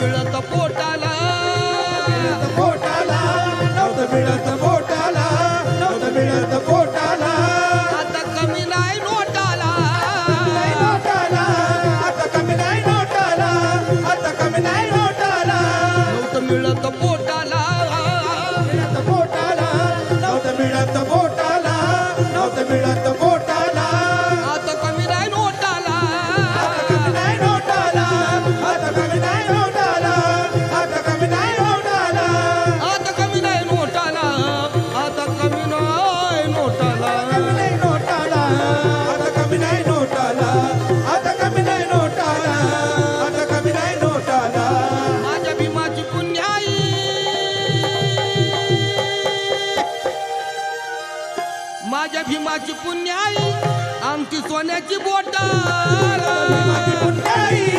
मिळत पोटाला पोटाला नव्हतं मिळत पोटाला नव्हतं मिळत पोटाला आता कमी नाही नोटाला नोटाला आता कमी नाही नोटाला आता कमी नाही नोटाला नव्हतं मिळत पोटाला मिळत पोटाला नव्हतं मिळत पोटाला नव्हतं मिळत पोटाला आता कमी नाही नोटाला आता कमी नाही नोटाला आता कमी नाही नोटाला आता कमी नाही नोटाला आता कमी नाही नोटाला आता कमी नाही नोटाला कमी नाही नोटाला आता कमी नाही नोटाला आता कमी नाही नोटाला आता कमी नाही नोटाला माझ्या भीमाची पुण्याई माझ्या भीमाची पुण्याई आमची सोन्याची बोट माझी पुण्याई